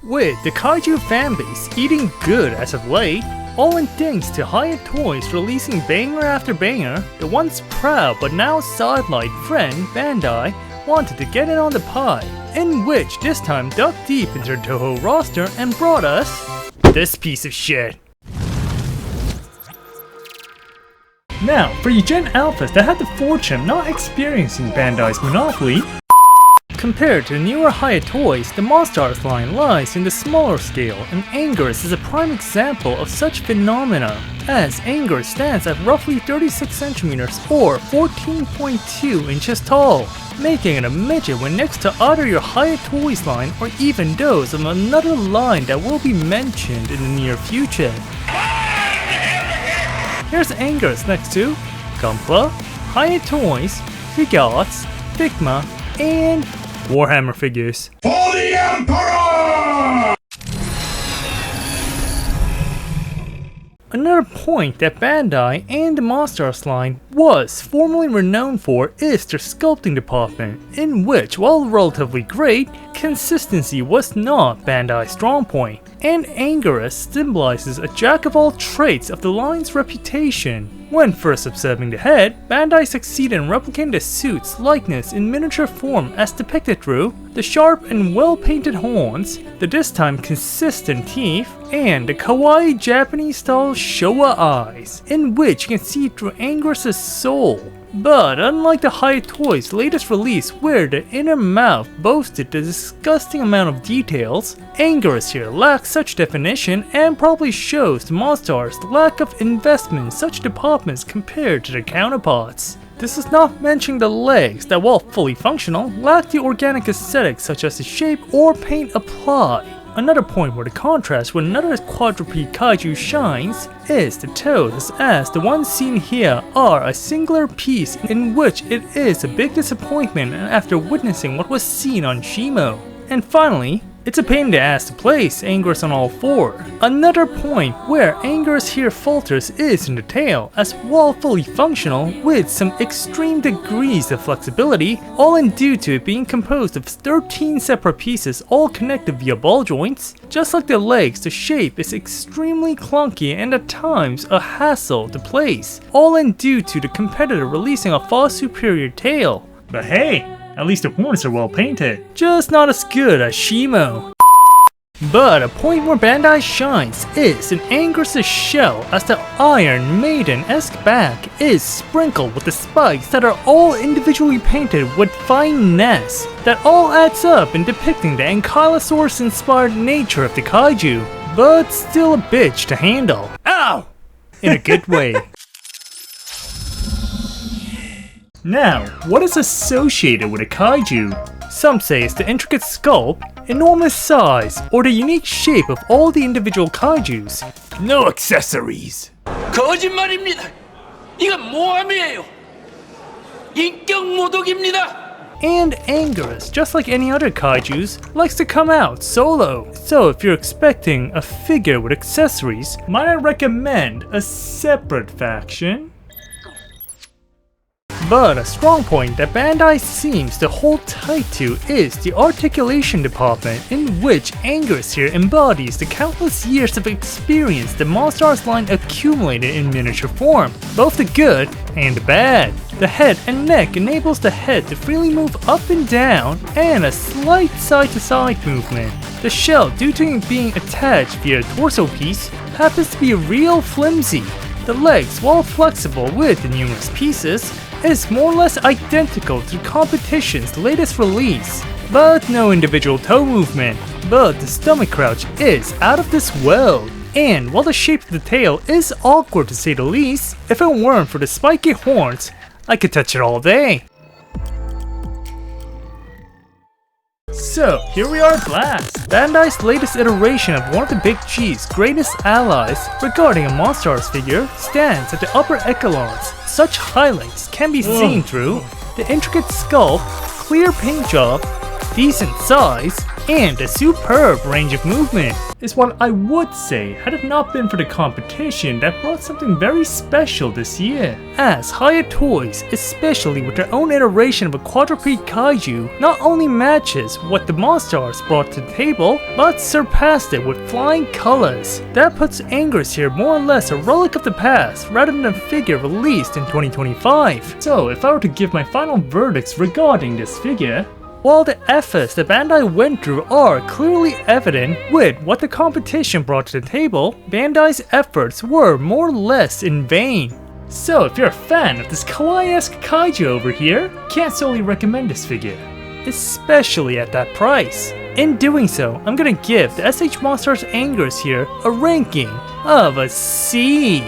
with the kaiju fanbase eating good as of late, all in thanks to Hiya Toys releasing banger after banger, the once proud but now sidelined friend Bandai wanted to get in on the pie, in which this time dug deep into their Toho roster and brought us this piece of shit. Now, for you Gen Alphas that had the fortune of not experiencing Bandai's monopoly, compared to the newer Hiya Toys, the Monsterarts line lies in the smaller scale, and Anguirus is a prime example of such phenomena, as Anguirus stands at roughly 36 centimeters or 14.2 inches tall, making it a midget when next to either your Hiya Toys line or even those of another line that will be mentioned in the near future. Here's Anguirus next to Gunpla, Hiya Toys, Gigan, Figma, and Warhammer figures. For the Emperor! Another point that Bandai and the Monsterarts line was formerly renowned for is their sculpting department, in which, while relatively great, consistency was not Bandai's strong point, and Anguirus symbolizes a jack of all trades of the line's reputation. When first observing the head, Bandai succeeded in replicating the suit's likeness in miniature form as depicted through the sharp and well-painted horns, the this time consistent teeth, and the kawaii Japanese-style Showa eyes, in which you can see through Anguirus' soul. But unlike the Hiya Toys' latest release where the inner mouth boasted the disgusting amount of details, Anguirus here lacks such definition and probably shows the Monsterarts' lack of investment in such departments compared to their counterparts. This is not mentioning the legs that, while fully functional, lack the organic aesthetics such as the shape or paint applied. Another point where the contrast with another quadruped kaiju shines is the toes, as the ones seen here are a singular piece in which it is a big disappointment after witnessing what was seen on Shimo. And finally, it's a pain in the ass to place Anguirus on all four. Another point where Anguirus here falters is in the tail, as while fully functional with some extreme degrees of flexibility, all in due to it being composed of 13 separate pieces all connected via ball joints. Just like the legs, the shape is extremely clunky and at times a hassle to place, all in due to the competitor releasing a far superior tail. But hey, at least the horns are well painted, just not as good as Shimo. But a point where Bandai shines is in Anguirus' shell, as the Iron Maiden-esque back is sprinkled with the spikes that are all individually painted with finesse, that all adds up in depicting the Ankylosaurus-inspired nature of the kaiju, but still a bitch to handle. Ow! In a good way. Now, what is associated with a kaiju? Some say it's the intricate sculpt, enormous size, or the unique shape of all the individual kaijus. No accessories. 거짓말입니다. 이건 모함이에요. 인격 모독입니다. And Anguirus, just like any other kaijus, likes to come out solo. So if you're expecting a figure with accessories, might I recommend a separate faction? But a strong point that Bandai seems to hold tight to is the articulation department, in which Anguirus here embodies the countless years of experience the Monsterarts line accumulated in miniature form, both the good and the bad. The head and neck enables the head to freely move up and down, and a slight side-to-side movement. The shell, due to it being attached via a torso piece, happens to be real flimsy. The legs, while flexible with the numerous pieces, is more or less identical to the competition's latest release, but no individual toe movement. But the stomach crouch is out of this world, and while the shape of the tail is awkward to say the least, if it weren't for the spiky horns, I could touch it all day. So, here we are at last, Bandai's latest iteration of one of the Big G's greatest allies regarding a Monsterarts figure stands at the upper echelons. Such highlights can be seen through the intricate sculpt, clear paint job, decent size, and a superb range of movement, is what I would say had it not been for the competition that brought something very special this year. As Hiya Toys, especially with their own iteration of a quadruped kaiju, not only matches what the Monsterarts brought to the table, but surpassed it with flying colors. That puts Anguirus here more or less a relic of the past rather than a figure released in 2025. So if I were to give my final verdicts regarding this figure, while the efforts that Bandai went through are clearly evident with what the competition brought to the table, Bandai's efforts were more or less in vain. So if you're a fan of this kawaii-esque kaiju over here, can't solely recommend this figure, especially at that price. In doing so, I'm gonna give the SH Monsterarts Anguirus here a ranking of a C.